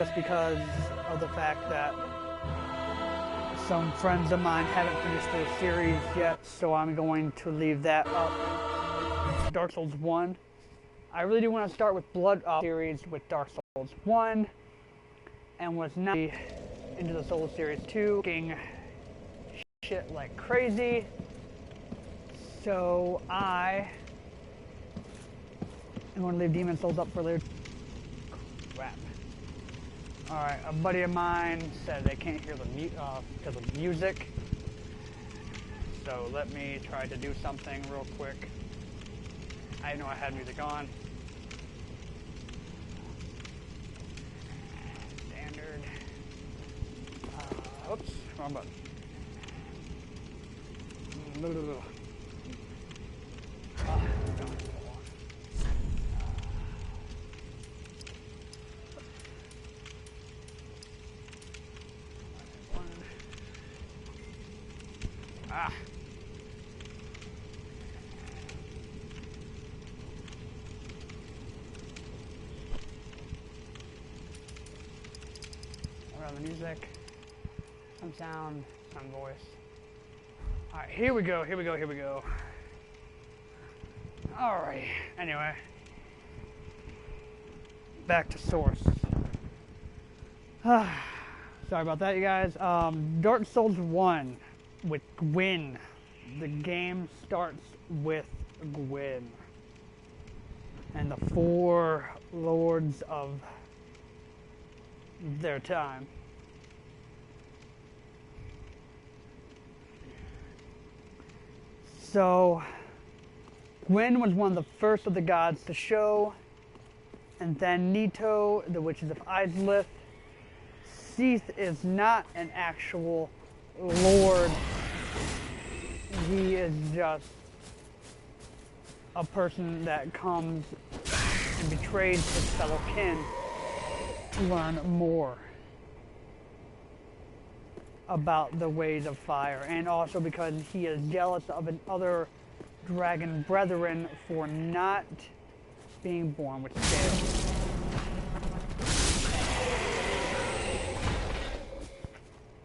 just because of the fact that some friends of mine haven't finished their series yet, so I'm going to leave that up. Dark Souls 1. I really do want to start with Blood series with Dark Souls 1, and was not into the Souls series 2, getting shit like crazy. So I am going to leave Demon Souls up for later. Crap. Alright, a buddy of mine said they can't hear the because of music. So let me try to do something real quick. I didn't know I had music on. Standard. Oops, wrong button. Ah. Around the music, some sound, some voice. Alright, here we go. Alright, anyway. Back to source. Sorry about that, you guys. Dark Souls 1 with Gwyn. The game starts with Gwyn and the 4 lords of their time. So, Gwyn was one of the first of the gods to show, and then Nito, the witches of Izalith. Seath is not an actual lord. He is just a person that comes and betrays his fellow kin to learn more about the ways of fire, and also because he is jealous of other dragon brethren for not being born with scales.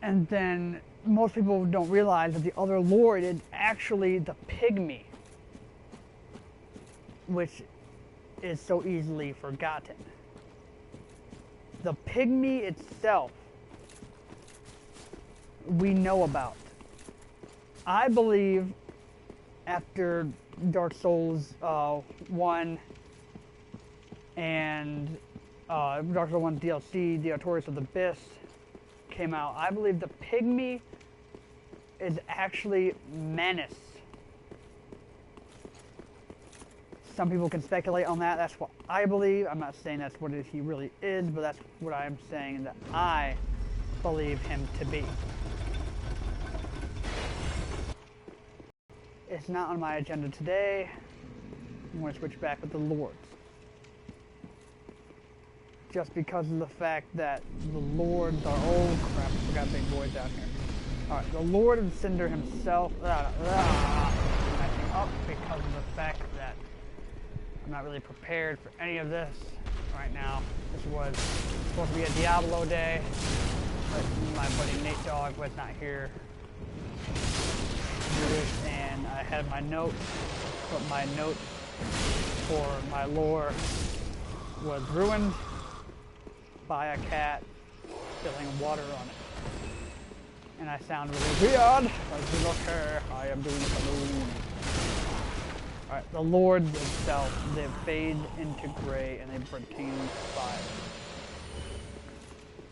And then most people don't realize that the other lord is actually the pygmy, which is so easily forgotten. The pygmy itself we know about. I believe after Dark Souls 1 and Dark Souls 1 DLC, the Artorias of the Abyss came out, I believe the pygmy is actually Menace. Some people can speculate on that. That's what I believe. I'm not saying that's what he really is, but that's what I'm saying that I believe him to be. It's not on my agenda today. I'm going to switch back with the lords. Just because of the fact that the lords are... Oh crap, I forgot big boys down here. Alright, the Lord of Cinder himself... messing up because of the fact that I'm not really prepared for any of this right now. This was supposed to be a Diablo day, but my buddy Nate Dogg was not here to do this, and I had my note, but my note for my lore was ruined by a cat spilling water on it. And I sound really weird, because look here, I am doing it alone. Alright, the lords itself, they fade into gray and they pertain to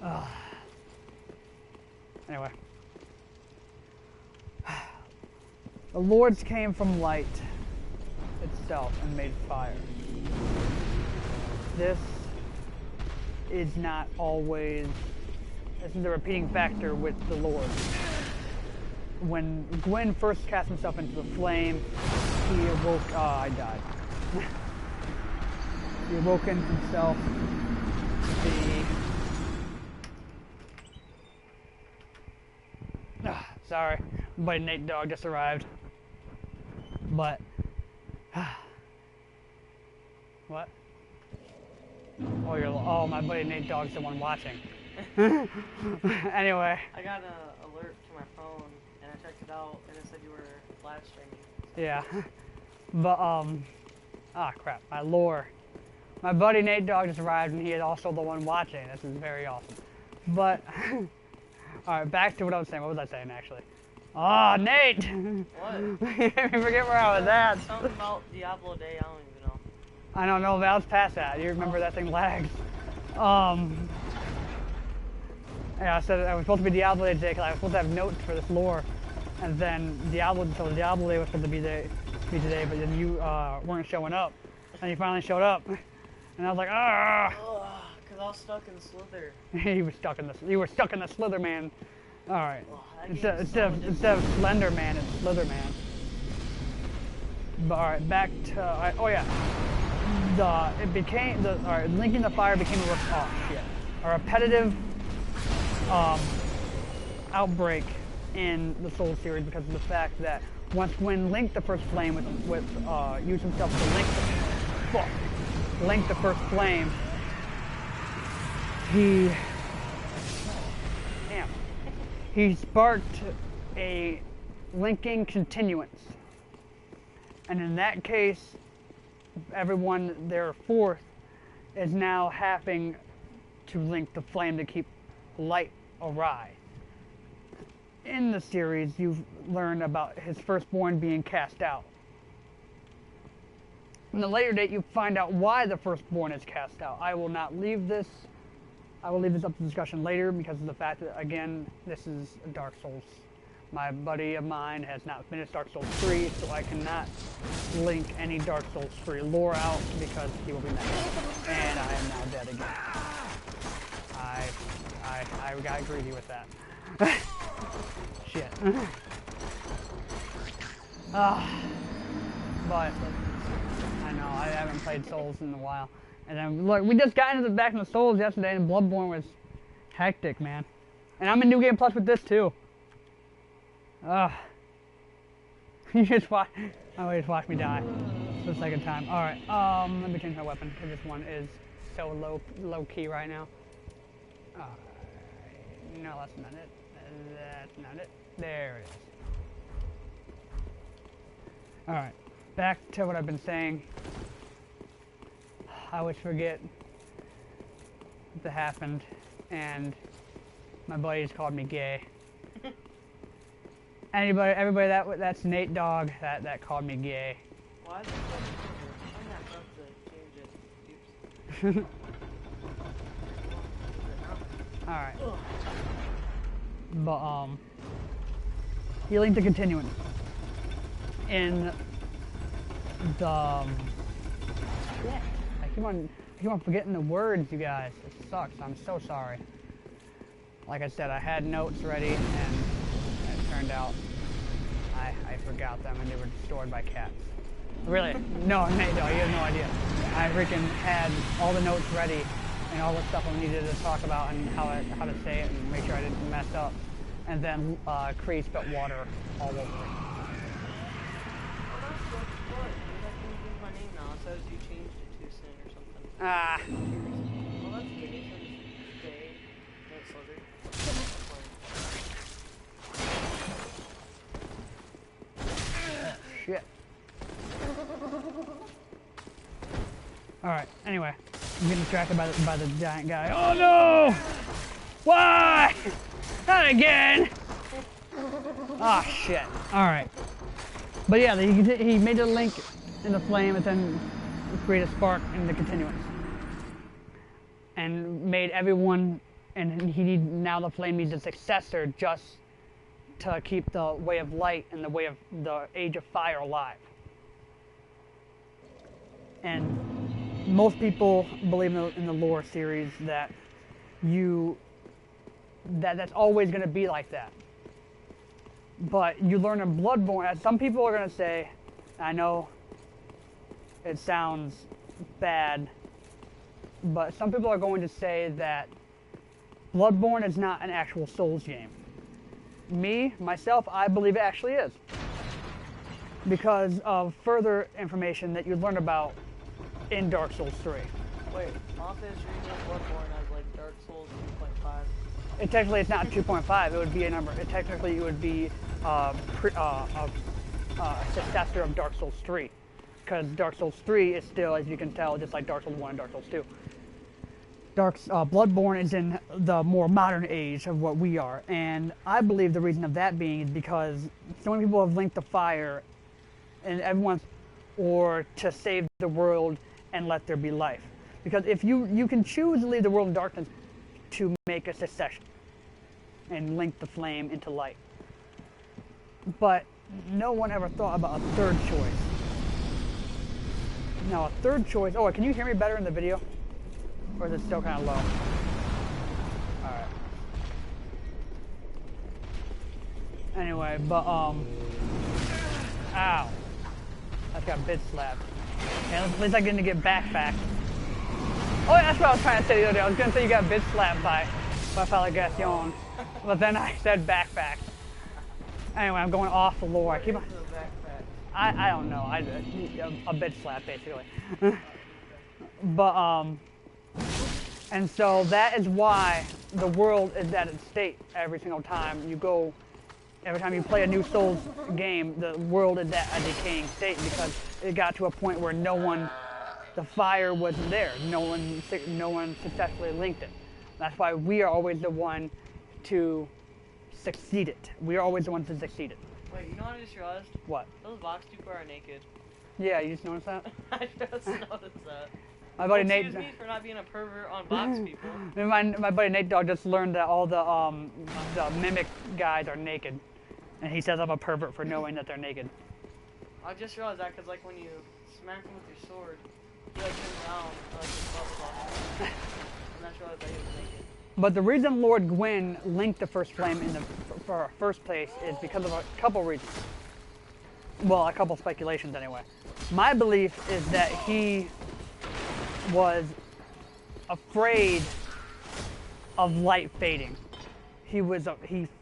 fire. Anyway. The lords came from light itself and made fire. This is not always... This is a repeating factor with the lords. When Gwyn first cast himself into the flame, he awoke... Oh, I died. He awoken himself to be... Sorry, my buddy Nate Dogg just arrived. But... What? Oh, my buddy Nate Dogg's the one watching. Anyway. I got an alert to my phone, and I checked it out, and it said you were live streaming. Yeah. But, crap, my lore. My buddy Nate Dogg just arrived, and he is also the one watching. This is very awesome. But, alright, back to what I was saying. What was I saying, actually? Oh, Nate! What? I forget where I was at. Something about Diablo Day, I don't even know. I don't know, Val's past that. You remember that thing lags. Yeah, I said I was supposed to be Diablo Day today because I was supposed to have notes for this lore. And then Diablo Day was supposed to be today, but then you weren't showing up. And you finally showed up. And I was like, ah! Because I was stuck in Slither. You were stuck in the Slither, man. Alright. Instead of Slender Man, it's Slither Man. But alright, back to oh yeah. Linking the Fire became a repetitive outbreak in the Soul series because of the fact that when Link the First Flame used himself to link the First Flame, he sparked a linking continuance. And in that case, everyone thereafter is now having to link the flame to keep light awry. In the series, you've learned about his firstborn being cast out. In the later date, you find out why the firstborn is cast out. I will leave this up to discussion later because of the fact that, again, this is Dark Souls. My buddy of mine has not finished Dark Souls 3, so I cannot link any Dark Souls 3 lore out because he will be mad. And I am now dead again. I got greedy with that. Shit. But I know I haven't played Souls in a while. And then look, we just got into back in the Souls yesterday, and Bloodborne was hectic, man. And I'm in New Game Plus with this too. You just watch me die for the second time. All right, let me change my weapon because this one is so low key right now. No, that's not it. That's not it. There it is. All right, back to what I've been saying. I always forget that happened, and my buddies called me gay. Everybody that's Nate Dogg that called me gay. Why is it so change it? Alright. But healing to continuance. In the shit. I keep on forgetting the words, you guys. It sucks. I'm so sorry. Like I said, I had notes ready, and it turned out I forgot them, and they were destroyed by cats. Really? No, Nate, no, you have no idea. I freaking had all the notes ready, and all the stuff I needed to talk about, and how to say it, and make sure I didn't mess up. And then Cree spit water all over it. My name now. It says you changed it too soon or something. Ah. Well, that's gay. Gay. Don't slither. Shit. Alright, anyway. I'm getting distracted by the giant guy. Oh no! Why? Not again! Ah, shit. Alright. But yeah, he made a link in the flame and then created a spark in the continuance. And made everyone, and now the flame needs a successor just to keep the way of light and the way of the age of fire alive. And most people believe in the lore series that that's always going to be like that. But you learn in Bloodborne, some people are going to say, I know it sounds bad, but some people are going to say that Bloodborne is not an actual Souls game. Myself, I believe it actually is. Because of further information that you learn about in Dark Souls 3. Wait, Office Reading Bloodborne as like Dark Souls 2.5. Technically, it's not 2.5. It would be a number. Technically, it would be a successor of Dark Souls 3, because Dark Souls 3 is still, as you can tell, just like Dark Souls 1 and Dark Souls 2. Bloodborne is in the more modern age of what we are, and I believe the reason of that being is because so many people have linked the fire, and everyone's, or to save the world and let there be life. Because if you can choose to leave the world in darkness to make a succession and link the flame into light. But no one ever thought about a third choice. Now a third choice, oh, can you hear me better in the video? Or is it still kind of low? Alright. Anyway, but, ow. I just got bit slapped. And at least I didn't get backpacked. Oh, yeah, that's what I was trying to say the other day. I was going to say you got bit slapped by Falagastion. But then I said backpack. Anyway, I'm going off the lore. I don't know. A bit slap, basically. But, and so that is why the world is at its state every single time you go. Every time you play a new Souls game, the world is at a decaying state because it got to a point where the fire wasn't there. No one successfully linked it. That's why we are always the one to succeed it. We are always the ones to succeed it. Wait, you know what I just realized? What? Those box people are naked. Yeah, you just noticed that? I just noticed that. My buddy Nate. Excuse me for not being a pervert on box people. My buddy Nate Dog just learned that all the mimic guys are naked, and he says I'm a pervert for knowing that they're naked. I just realized that because like when you smack them with your sword, you like turn around and like just bubbles off. And I just realized that he was naked. But the reason Lord Gwyn linked the first flame in the first place is because of a couple reasons. Well, a couple speculations anyway. My belief is that he was afraid of light fading. He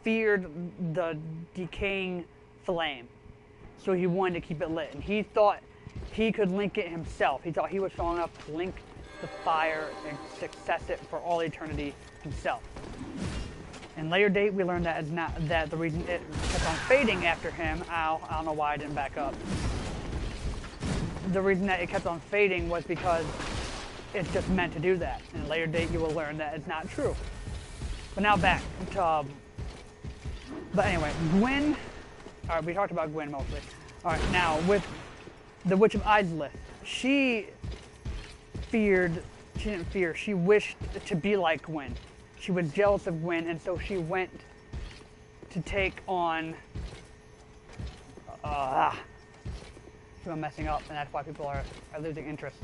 feared the decaying flame, so he wanted to keep it lit. And he thought he could link it himself. He thought he was strong enough to link the fire and success it for all eternity himself. In later date, we learned that it's not that the reason it kept on fading after him. I don't know why I didn't back up. The reason that it kept on fading was because it's just meant to do that. In a later date, you will learn that it's not true. But now back to, but anyway, Gwyn, alright, we talked about Gwyn mostly. Alright, now with the Witch of Izalith, she wished to be like Gwyn. She was jealous of Gwyn, and so she went to take on, I'm messing up, and that's why people are losing interest.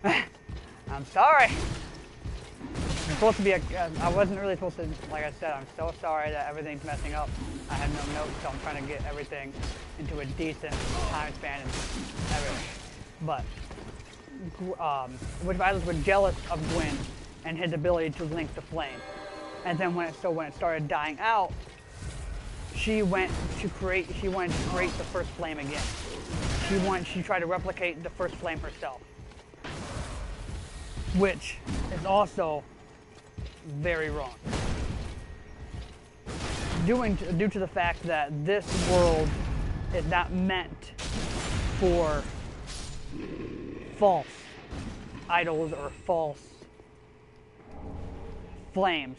I'm sorry. I'm supposed to be I wasn't really supposed to, like I said, I'm so sorry that everything's messing up. I have no notes, so I'm trying to get everything into a decent time span and everything. But, Witch of Izalith was jealous of Gwyn and his ability to link the flame. And then when it started dying out, she wanted to create the first flame again. She tried to replicate the first flame herself, which is also very wrong. Due to the fact that this world is not meant for false idols or false flames.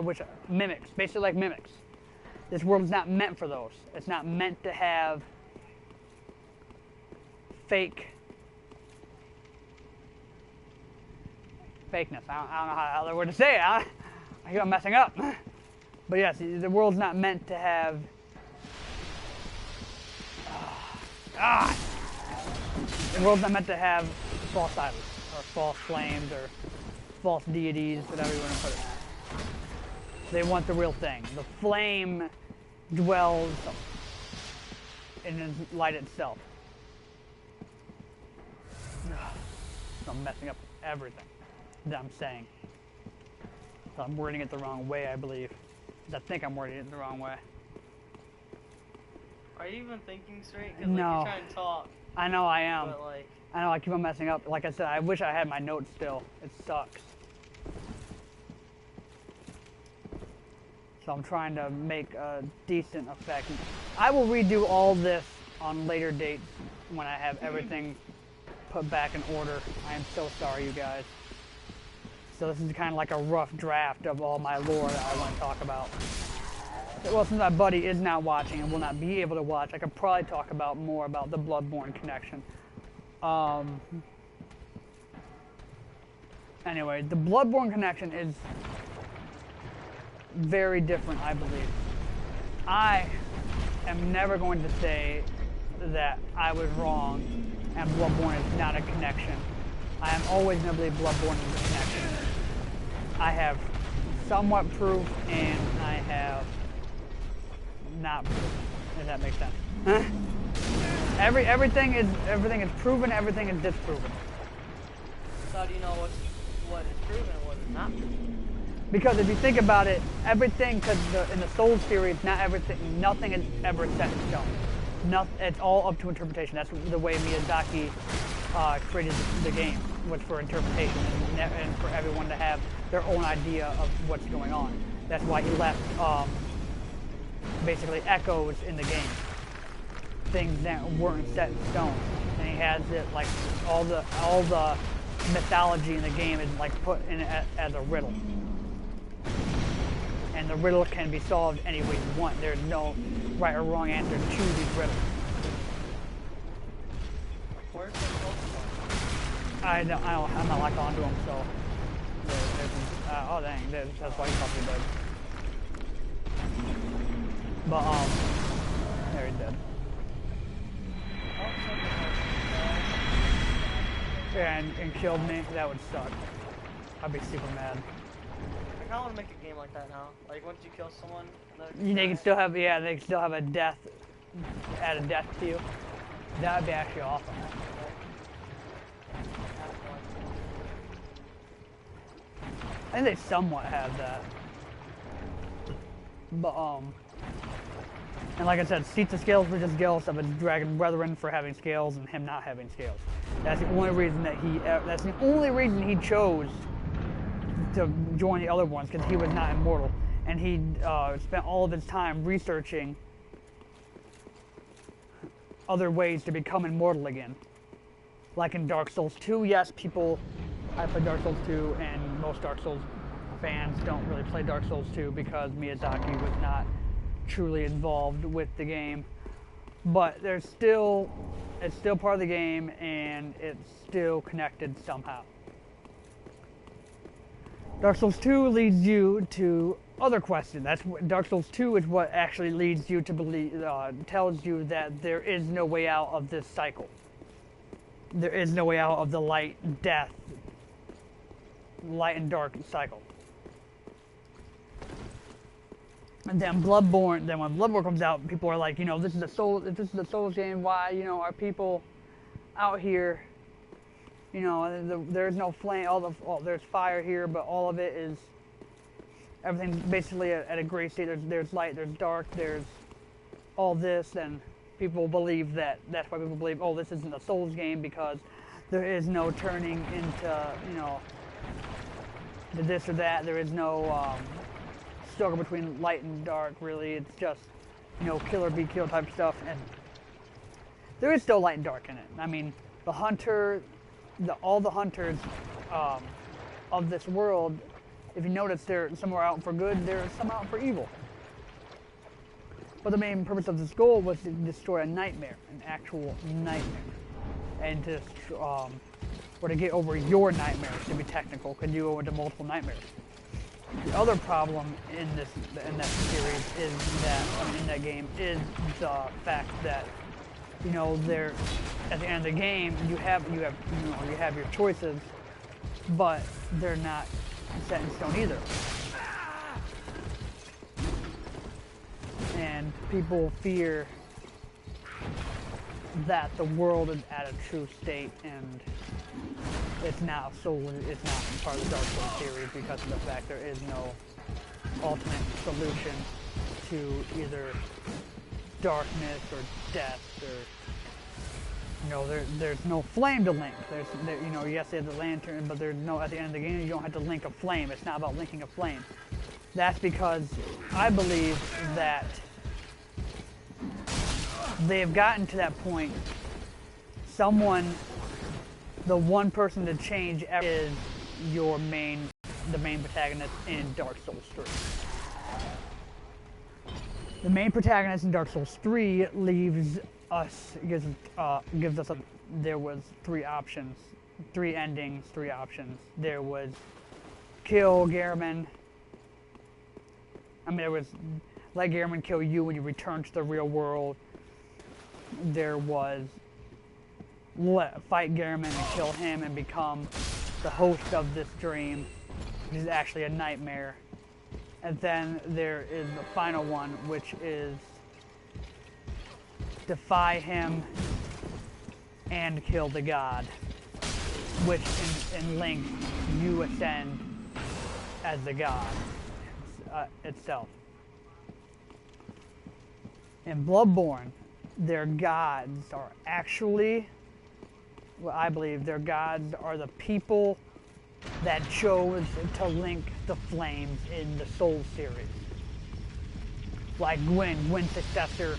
Which mimics, basically like mimics. This world is not meant for those. It's not meant to have fakeness. I don't know how other word to say it. I keep on messing up. But yes, the world's not meant to have. The world's not meant to have false idols or false flames or false deities, whatever you want to put it. They want the real thing. The flame dwells in the light itself. I'm messing up everything that I'm saying. So I'm wording it the wrong way, I believe. I think I'm wording it the wrong way. Are you even thinking straight? Because no. like, you're trying to talk, I know I am. But like, I know I keep on messing up. Like I said, I wish I had my notes still. It sucks. So I'm trying to make a decent effect. I will redo all this on later dates when I have everything put back in order. I am so sorry, you guys. So this is kind of like a rough draft of all my lore that I want to talk about. Well, since my buddy is not watching and will not be able to watch, I could probably talk about more about the Bloodborne connection. Anyway, the Bloodborne connection is very different, I believe. I am never going to say that I was wrong and Bloodborne is not a connection. I am always going to believe Bloodborne is a connection. I have somewhat proof and I have not proof. Does that make sense? Huh? Everything is proven, everything is disproven. so how do you know what is proven and what is not proven? Because if you think about it, everything, because in the Souls series, not everything, nothing is ever set in stone. It's all up to interpretation. That's the way Miyazaki created the game, was for interpretation and for everyone to have their own idea of what's going on. That's why he left basically echoes in the game, things that weren't set in stone. And he has it like all the mythology in the game is like put in as a riddle. And the riddle can be solved any way you want. There's no right or wrong answer to these riddles. Where's the Pokemon? I'm not locked onto them, so. Oh dang, that's why he's probably dead. But there he's dead. Yeah, and killed me. That would suck. I'd be super mad. I kind of want to make a game like that now. Like once you kill someone, They can still have, yeah, they can still have a death, add a death to you. That'd be actually awesome. I think they somewhat have that. But, and like I said, seats of scales were just jealous of his dragon brethren for having scales and him not having scales. That's the only reason he chose to join the other ones, because he was not immortal. And he spent all of his time researching other ways to become immortal again. Like in Dark Souls 2, yes, I played Dark Souls 2, and most Dark Souls fans don't really play Dark Souls 2 because Miyazaki was not truly involved with the game. But it's still part of the game, and it's still connected somehow. Dark Souls 2 leads you to other questions. Dark Souls 2 is what actually leads you to believe, tells you that there is no way out of this cycle. There is no way out of the light and dark cycle. And then when Bloodborne comes out, people are like, this is a Souls game. Why, are people out here? There's no flame. There's fire here, but all of it is everything's basically at a gray state. There's light, there's dark, there's all this, and people believe that. That's why people believe, this isn't a Souls game, because there is no turning into, the this or that. There is no struggle between light and dark, really. It's just, kill or be killed type stuff, and there is still light and dark in it. I mean, the hunter, all the hunters of this world, if you notice, some are out for good, there are some out for evil. But the main purpose of this goal was to destroy a nightmare, an actual nightmare, and or to get over your nightmares, to be technical, because you go into multiple nightmares. The other problem in that series is that in that game is the fact that there at the end of the game you have your choices, but they're not set in stone either. And people fear that the world is at a true state, and it's not part of the Dark Souls series because of the fact there is no ultimate solution to either darkness or death or You know, there's no flame to link. You know, yes, there's a lantern, but there's no, at the end of the game, you don't have to link a flame. It's not about linking a flame. That's because I believe that they've gotten to that point. The one person to change is the main protagonist in Dark Souls 3. The main protagonist in Dark Souls 3 gives us there was 3 options, 3 endings, 3 options. There was kill Gehrman. There was let Gehrman kill you when you return to the real world. There was fight Gehrman and kill him and become the host of this dream, which is actually a nightmare. And then there is the final one, which is defy him and kill the god, which in Link you ascend as the god itself. In Bloodborne, their gods are actually, well, I believe their gods are the people that chose to link the flames in the Souls series. Like Gwyn's successor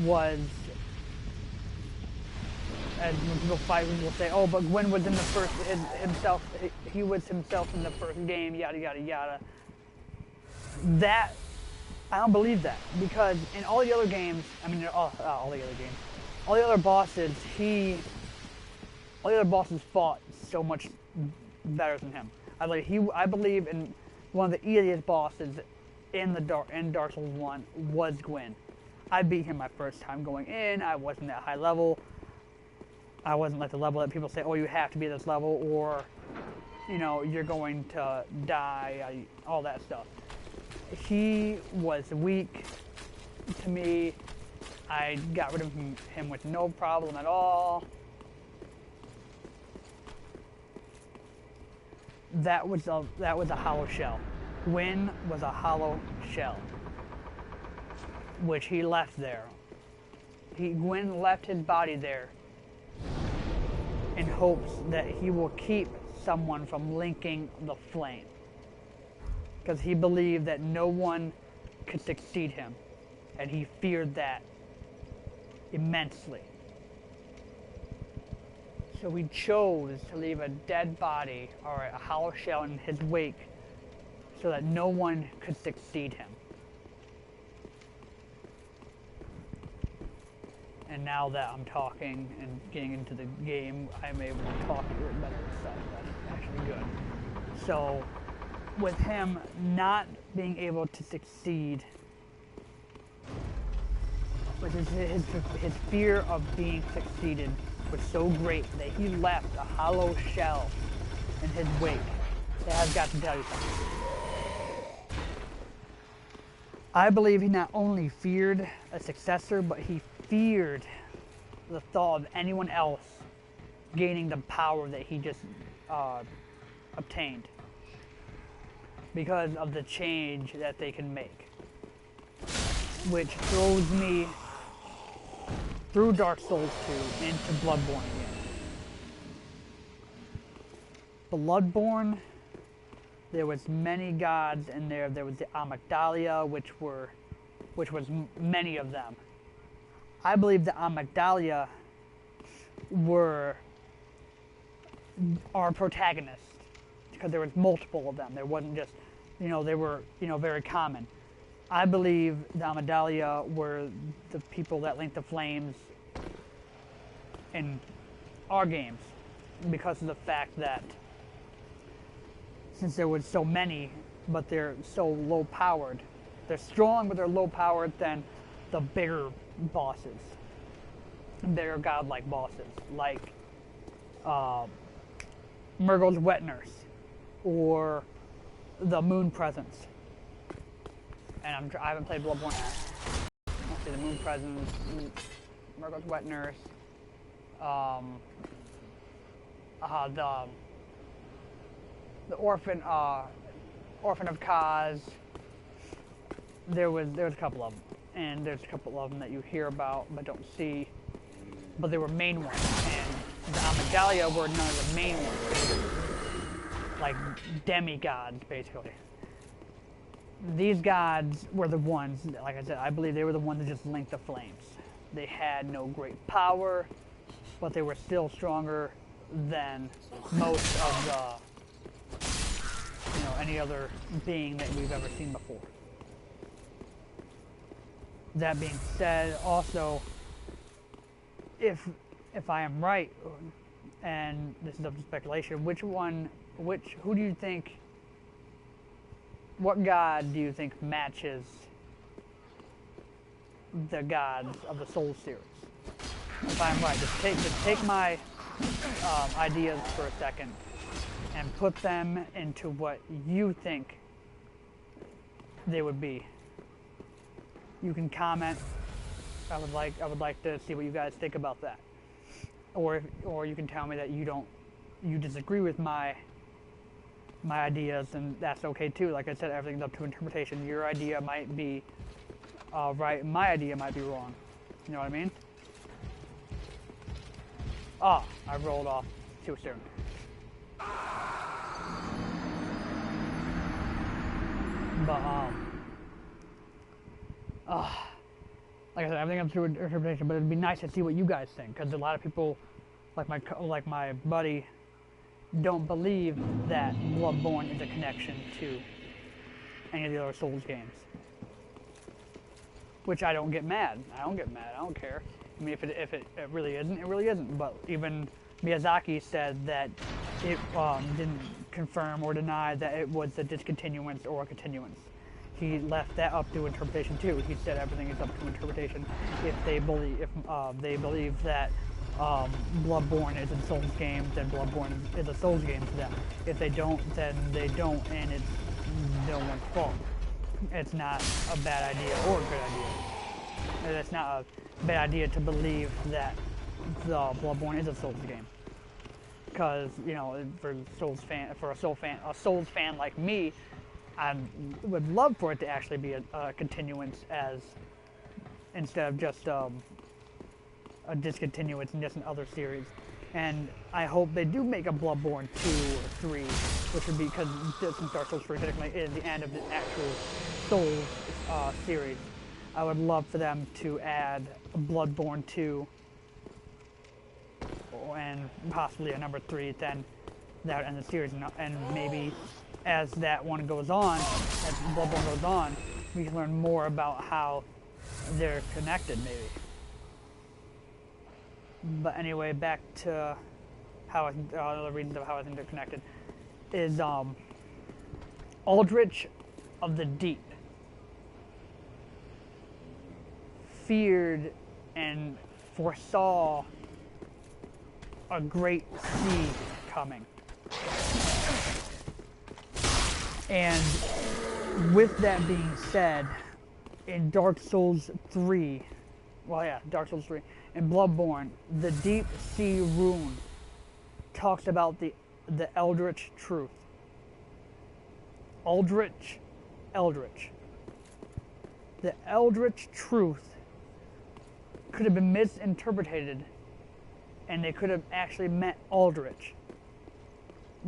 was, as when people fight, people say, oh, but Gwyn was in the first, he was himself in the first game, yada, yada, yada. That, I don't believe that, because in all the other games, all the other bosses, all the other bosses fought so much better than him. I believe in one of the easiest bosses in Dark Souls 1 was Gwyn. I beat him my first time going in. I wasn't that high level. I wasn't like the level that people say, oh, you have to be this level, or, you know, you're going to die, all that stuff. He was weak to me. I got rid of him with no problem at all. That was a hollow shell. Gwyn was a hollow shell, which he left there. Gwyn left his body there in hopes that he will keep someone from linking the flame, because he believed that no one could succeed him, and he feared that immensely. So he chose to leave a dead body or a hollow shell in his wake so that no one could succeed him. And now that I'm talking and getting into the game, I'm able to talk a little better, so that's actually good. So, with him not being able to succeed, which is his fear of being succeeded was so great that he left a hollow shell in his wake. That has got to tell you something. I believe he not only feared a successor, but he feared the thought of anyone else gaining the power that he just obtained, because of the change that they can make. Which throws me through Dark Souls 2 into Bloodborne again. Bloodborne, there was many gods in there. There was the Amygdalia, which was many of them. I believe the Amygdalia were our protagonists, because there was multiple of them. There wasn't just, they were, very common. I believe the Amygdalia were the people that linked the flames in our games, because of the fact that since there was so many, but they're so low powered, they're strong but they're low powered than the bigger bosses, bigger godlike bosses, like Murgle's Wet Nurse or the Moon Presence. And I haven't played Bloodborne. Let's see, the Moon Presence, Murgle's Wet Nurse, the Orphan of Kaz. There was a couple of them, and there's a couple of them that you hear about but don't see. but they were main ones, and the Amygdalia were none of the main ones, like demigods, basically. These gods were the ones, like I said, I believe they were the ones that just linked the flames. They had no great power, but they were still stronger than most of the, any other being that we've ever seen before. That being said, also, if I am right, and this is up to speculation, who do you think, what god do you think matches the gods of the Soul series? If I'm right, just take my ideas for a second and put them into what you think they would be. You can comment. I would like to see what you guys think about that, or you can tell me that you disagree with my ideas, and that's okay too. Like I said, everything's up to interpretation. Your idea might be right, my idea might be wrong. You know what I mean? Ah, I rolled off too soon. But like I said, everything up to interpretation. But it'd be nice to see what you guys think, because a lot of people, like my buddy, don't believe that Bloodborne is a connection to any of the other Souls games. Which I don't get mad. I don't care. I mean, if it really isn't, it really isn't. But even Miyazaki said that it didn't confirm or deny that it was a discontinuance or a continuance. He left that up to interpretation too. He said everything is up to interpretation. If they believe that Bloodborne is a Souls game, then Bloodborne is a Souls game to them. If they don't, then they don't, and it's no one's fault. It's not a bad idea or a good idea. It's not a bad idea to believe that the Bloodborne is a Souls game, because for a Souls fan like me, I would love for it to actually be a continuance, instead of just a discontinuance in just another series. And I hope they do make a Bloodborne 2 or 3, which would be, because since Dark Souls 3 technically is the end of the actual Souls series. I would love for them to add a Bloodborne 2 and possibly a number 3, then that would end the series. And maybe as that one goes on, as Bloodborne goes on, we can learn more about how they're connected, maybe. But anyway, back to how the reasons of how it's interconnected is Aldrich of the Deep feared and foresaw a great sea coming. And with that being said, in Dark Souls 3, Dark Souls 3, in Bloodborne, the Deep Sea Rune talks about the Eldritch Truth. Eldritch. The Eldritch Truth could have been misinterpreted, and they could have actually meant Aldrich,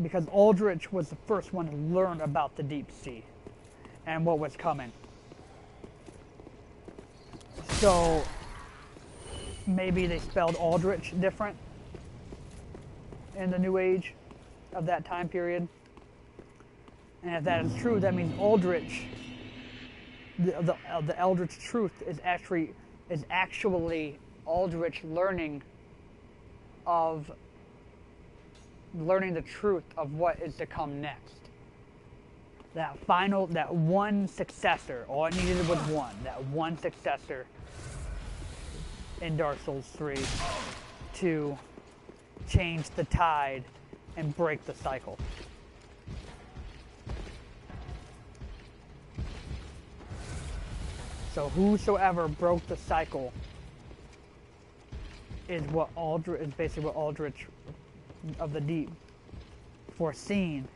because Aldrich was the first one to learn about the deep sea and what was coming. So maybe they spelled Aldrich different in the New Age of that time period. And if that is true, that means Aldrich, the Eldritch Truth is actually Aldrich learning the truth of what is to come next. That one successor, all it needed was one successor in Dark Souls 3 to change the tide and break the cycle. So whosoever broke the cycle is basically what Aldrich of the Deep foreseen.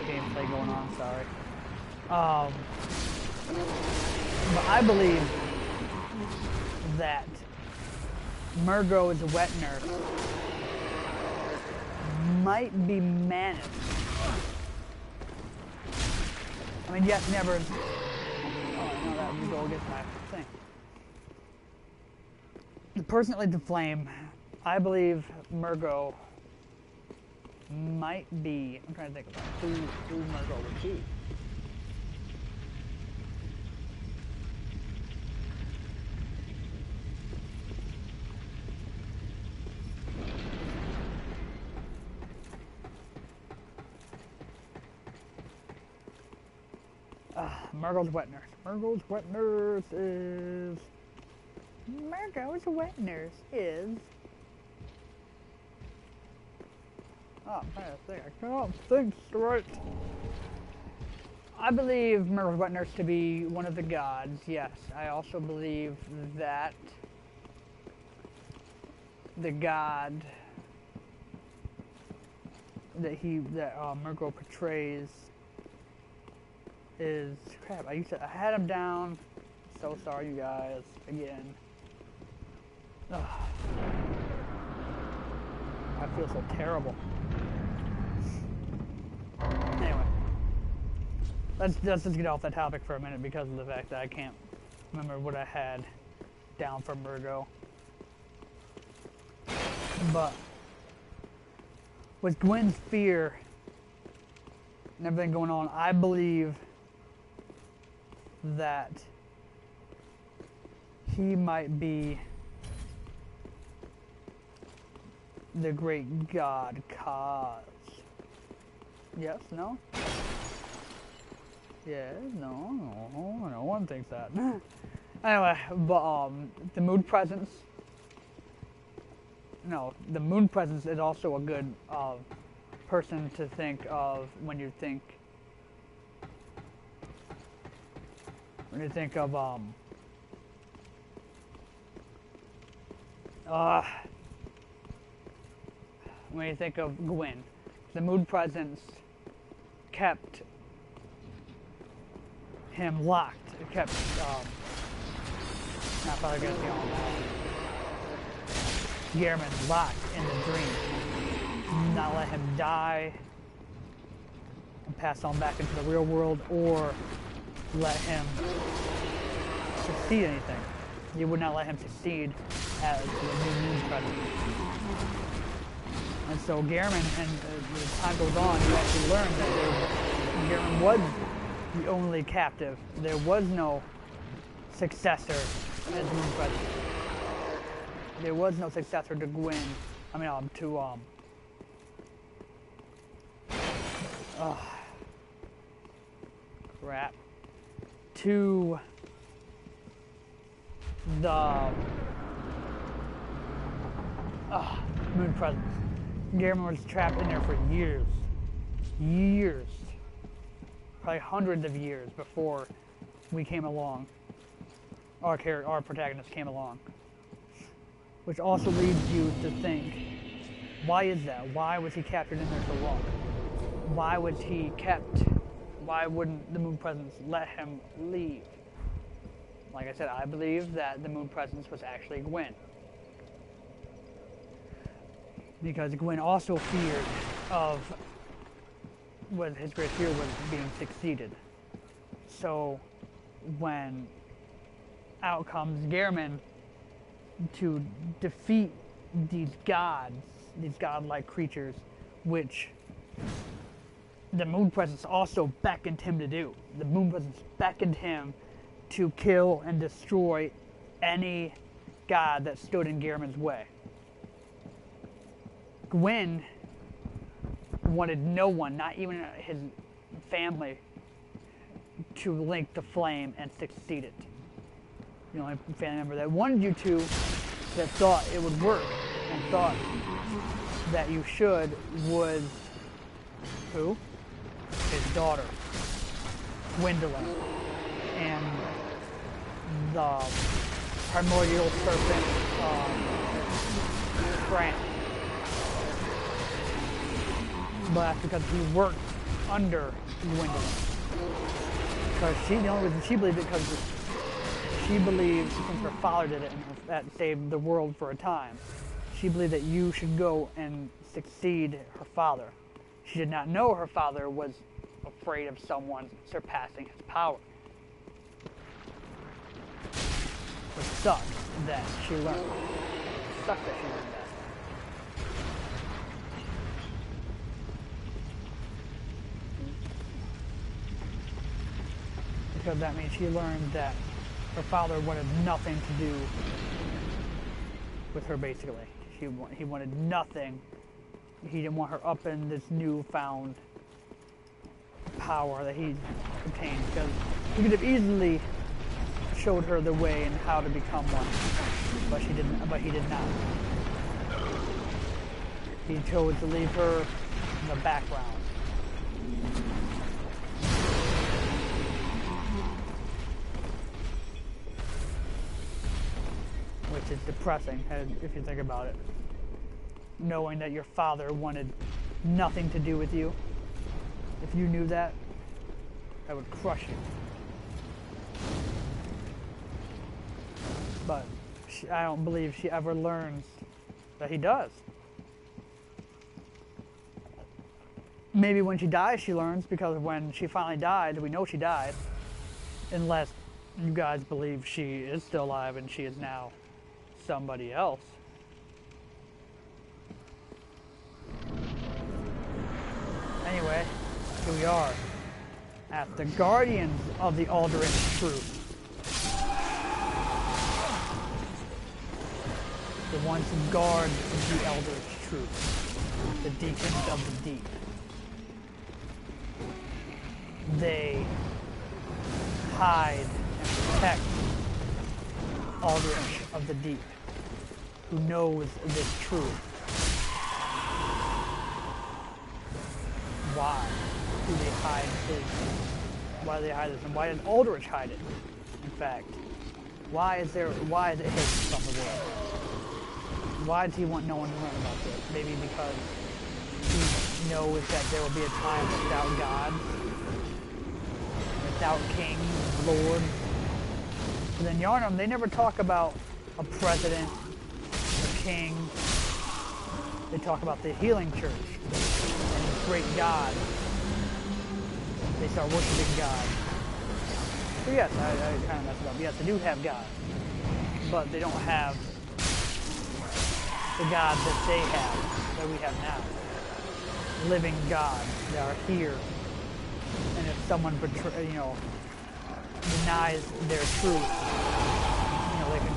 Gameplay going on, sorry. But I believe that Murgo's wet nurse might be Manus. I mean, yes, never. Oh, no, that would go against my thing. The person that lit the flame, I believe Murgo might be. I'm trying to think about who Murgo would be. Murgo's wet nurse. Murgo's wet nurse is. Murgo's wet nurse is. Oh, I'm trying to think. I can't think straight. I believe Murgo's wet nurse to be one of the gods. Yes, I also believe that the god that Murgo portrays is crap. I had him down. So sorry, you guys. Again. Ugh. I feel so terrible. Anyway, let's just get off that topic for a minute because of the fact that I can't remember what I had down for Murgo. But with Gwen's fear and everything going on, I believe that he might be the great god Kaz. Yes, no? Yes, no one thinks that. Anyway, but the moon presence. No, the moon presence is also a good person to think of when you think of when you think of Gwen. The moon presence kept him locked. It kept not probably gonna see all Gehrman locked in the dream. Not let him die and pass on back into the real world, or let him succeed anything. You would not let him succeed as the new moon presence. And so Gehrman, and as time goes on, you actually learn that Gehrman was the only captive. There was no successor as moon presence. There was no successor to Gwen. I mean, crap. To the moon presence. Gehrman was trapped in there for years. Probably hundreds of years before we came along. Our protagonist came along. Which also leads you to think, why is that? Why was he captured in there so long? Why was he kept? Why wouldn't the moon presence let him leave? Like I said, I believe that the moon presence was actually Gwen. Because Gwen also feared his great fear was being succeeded. So when out comes Gehrman to defeat these gods, these godlike creatures, which the moon presence also beckoned him to do. The moon presence beckoned him to kill and destroy any god that stood in Gehrman's way. Gwen wanted no one, not even his family, to link the flame and succeed it. The only family member that wanted you to, that thought it would work and thought that you should, was who? His daughter, Gwendolyn, and the primordial serpent, Fran. But that's because he worked under Gwendolyn. Because the only reason she believed it because she believed, since her father did it and that saved the world for a time, she believed that you should go and succeed her father. She did not know her father was afraid of someone surpassing his power. Which sucks that she learned. It sucks that she learned that. Because that means she learned that her father wanted nothing to do with her, basically. He wanted nothing. He didn't want her up in this newfound power that he obtained, because he could have easily showed her the way and how to become one, but he did not. He chose to leave her in the background. Which is depressing, if you think about it. Knowing that your father wanted nothing to do with you. If you knew that, that would crush you. But I don't believe she ever learns that he does. Maybe when she dies she learns, because when she finally died, we know she died. Unless you guys believe she is still alive and she is now somebody else. Anyway, here we are at the Guardians of the Eldritch Truth. The ones who guard the Eldritch Truth. The Deacons of the Deep. They hide and protect Eldritch of the Deep, who knows this truth. Why do they hide this? Why do they hide this? And why did Aldrich hide it? In fact, why is it hidden from the world? Why does he want no one to learn about this? Maybe because he knows that there will be a time without God, without kings, lords. But in Yharnam, they never talk about a president, a king. They talk about the healing church. Great God. They start worshiping God. So yes, I kind of messed it up. Yes, they do have God. But they don't have the God that they have, that we have now. Living God that are here. And if someone denies their truth, they can,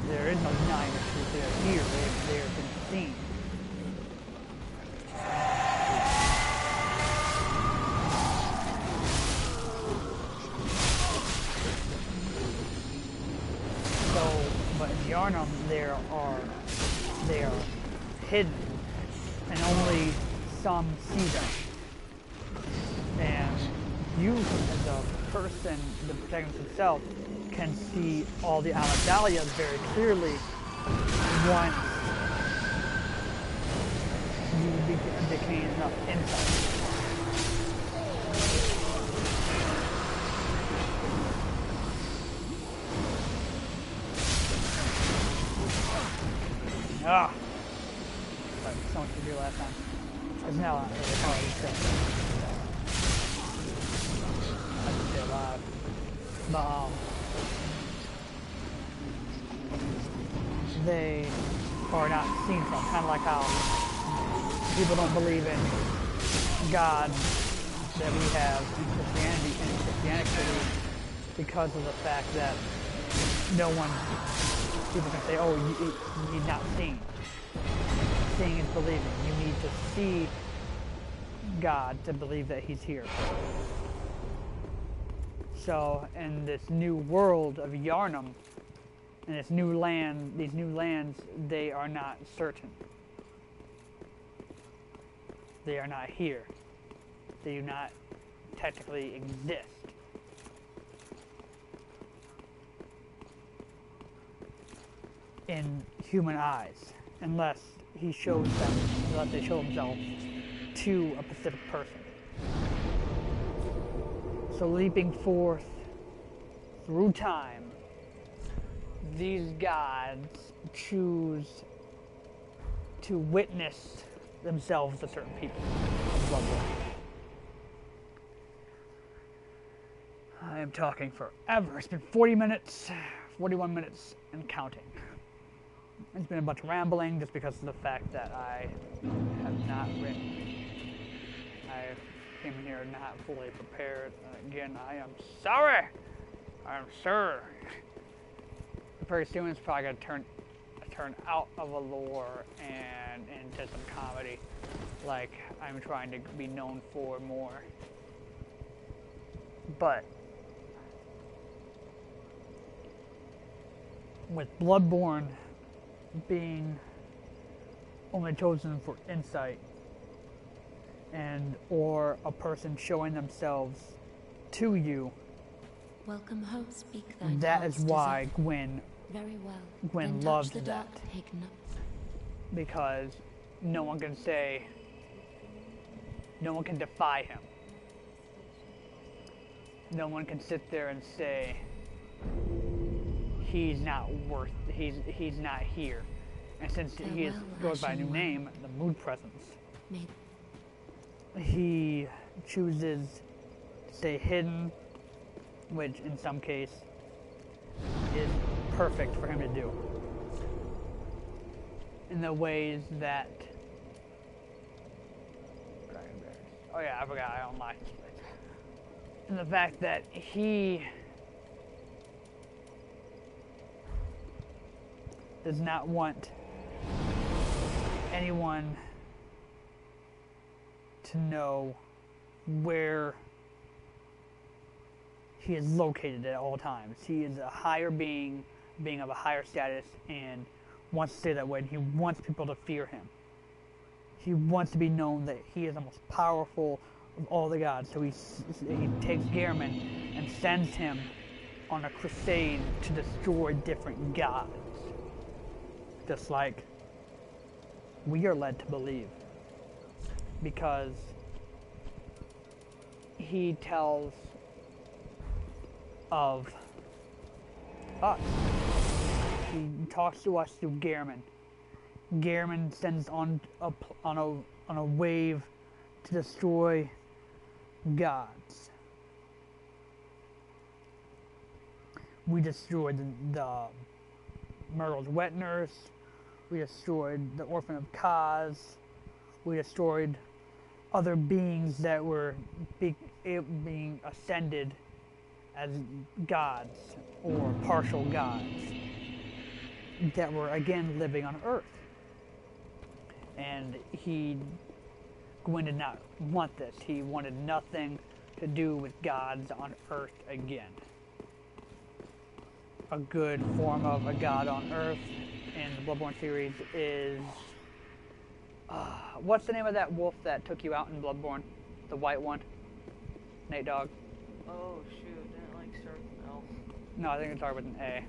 there is no denying the truth. They are here. They have been seen. But in Yharnam, they are hidden, and only some see them. And you, as a person, the protagonist himself, can see all the Aladalias very clearly once you gain enough insight. Ah! But so much to do last time. It's now not really hard to say. I can stay alive. But, they are not seen from. Kind of like how people don't believe in God that we have in Christianity because of the fact that no one, people can say, oh, you need not seeing. Seeing is believing. You need to see God to believe that he's here. So in this new world of Yharnam, in this new land, these new lands, they are not certain. They are not here. They do not technically exist. In human eyes, unless he shows them, unless they show themselves to a specific person. So leaping forth through time, these gods choose to witness themselves to certain people. I am talking forever. It's been 40 minutes, 41 minutes, and counting. It's been a bunch of rambling just because of the fact that I have not written. I came in here not fully prepared. Again, I am sorry. I'm sure. Very soon it's probably going to turn out of a lore and into some comedy, like I'm trying to be known for more. But with Bloodborne being only chosen for insight and or a person showing themselves to you, welcome home, speak that is why Gwyn loves that. Because no one can defy him. No one can sit there and say he's not here. And since he goes by a new name, the Mood Presence, he chooses to stay hidden, which in some case is perfect for him to do. In the ways that, oh yeah, I forgot I unlocked it. And the fact that he does not want anyone to know where he is located at all times. He is a higher being of a higher status, and wants to stay that way. And he wants people to fear him. He wants to be known that he is the most powerful of all the gods. So he takes Gehrman and sends him on a crusade to destroy different gods. Just like we are led to believe. Because he tells of us. He talks to us through Gehrman. Gehrman sends on a wave to destroy gods. We destroyed the Myrtle's wet nurse. We destroyed the Orphan of Kaz. We destroyed other beings that were being ascended as gods or partial gods that were again living on Earth. And Gwyn did not want this. He wanted nothing to do with gods on Earth again. A good form of a god on Earth in the Bloodborne series is what's the name of that wolf that took you out in Bloodborne? The white one? Nate Dogg? Oh shoot, didn't it like start with an L? No, I think it started with an A. Man.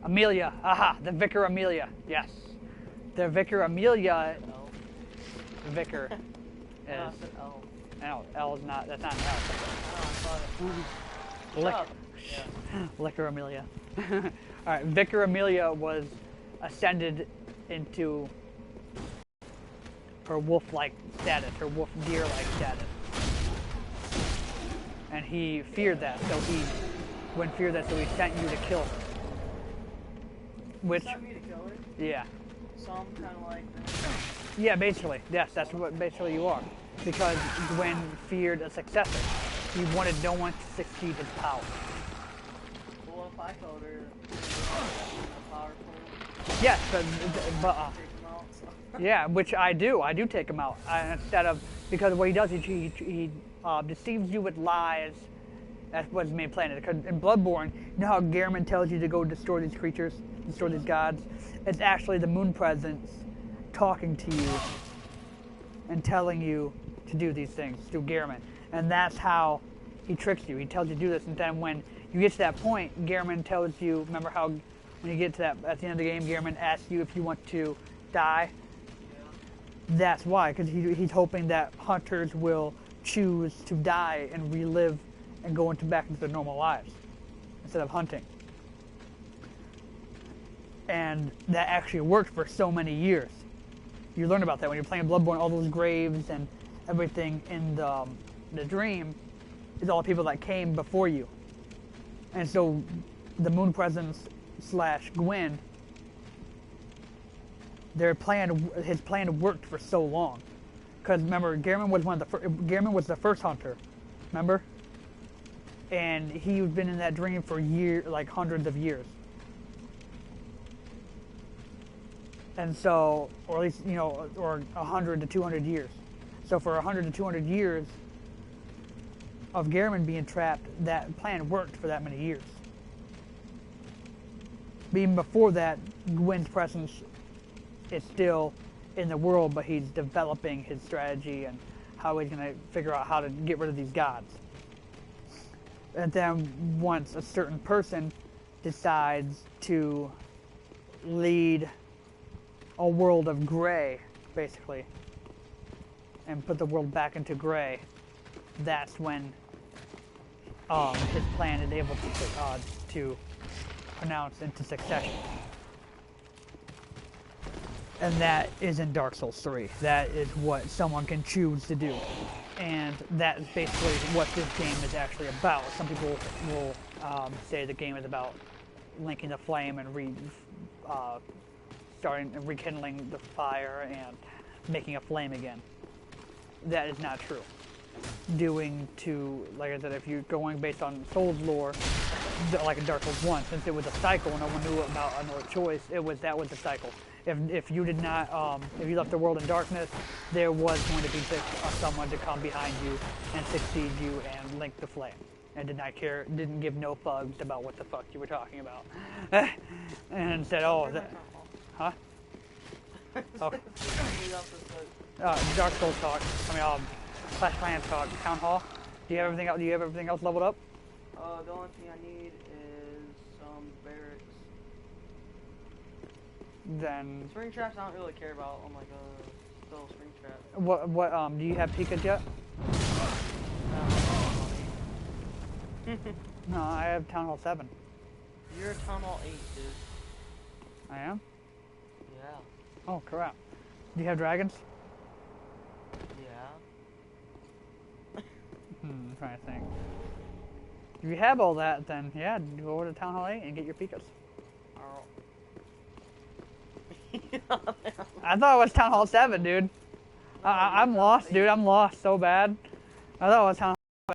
Amelia. Aha, the Vicar Amelia. Yes. The Vicar Amelia. L. The Vicar is. No, I said L. No, L is not. That's not an L. Oh, I thought it. Lick, Yeah. Liquor Amelia. Alright, Vicar Amelia was ascended into her wolf-like status, her wolf deer-like status. And he feared that, so he sent you to kill her. Which, Sent me to kill her? yeah. So I'm kind of like. Yeah, basically. Yes, that's what basically you are. Because Gwyn feared a successor. He wanted no one to succeed his power. Well, if I told her powerful, Yes, but take them out. So. yeah, which I do. I do take him out instead of, because what he does is he deceives you with lies. That's what's main plan. Because in Bloodborne, you know how Gehrman tells you to go destroy these creatures, destroy these gods. It's actually the Moon Presence talking to you and telling you to do these things through Gehrman. And that's how he tricks you. He tells you to do this, and then when you get to that point, Gehrman tells you, remember how when you get to that, at the end of the game, Gehrman asks you if you want to die? Yeah. That's why, because he's hoping that hunters will choose to die and relive and go back into their normal lives instead of hunting. And that actually worked for so many years. You learn about that when you're playing Bloodborne. All those graves and everything in the dream is all the people that came before you. And so the Moon Presence / Gwyn, his plan worked for so long. Because remember, Gehrman was the first hunter. Remember? And he's been in that dream for years, like hundreds of years. And so, or at least, or 100 to 200 years. So for 100 to 200 years of Gehrman being trapped, that plan worked for that many years. But even before that, Gwyn's presence is still in the world, but he's developing his strategy and how he's going to figure out how to get rid of these gods. And then once a certain person decides to lead a world of gray, basically, and put the world back into gray, that's when his plan is able to pronounce into succession. And that is in Dark Souls 3. That is what someone can choose to do. And that is basically what this game is actually about. Some people will say the game is about linking the flame and rekindling the fire and making a flame again. That is not true. Like I said, if you're going based on Souls lore, like in Dark Souls 1, since it was a cycle, no one knew about another choice, that was the cycle. If you did not, if you left the world in darkness, there was going to be someone to come behind you and succeed you and link the flame. And didn't give no fucks about what the fuck you were talking about. And said, huh? Okay. Dark Souls talk. Clash Clans talk. Town Hall. Do you have everything else leveled up? The only thing I need is some barracks. Then Spring traps I don't really care about. I'm like still spring trap. What do you have Pika's yet? No, I have Town Hall 7. You're Town Hall 8, dude. I am? Yeah. Oh crap. Do you have dragons? Yeah. I'm trying to think. If you have all that, then yeah, go over to Town Hall 8 and get your Pikas. I thought it was Town Hall 7, dude. I'm lost, dude. I'm lost so bad. I thought it was Town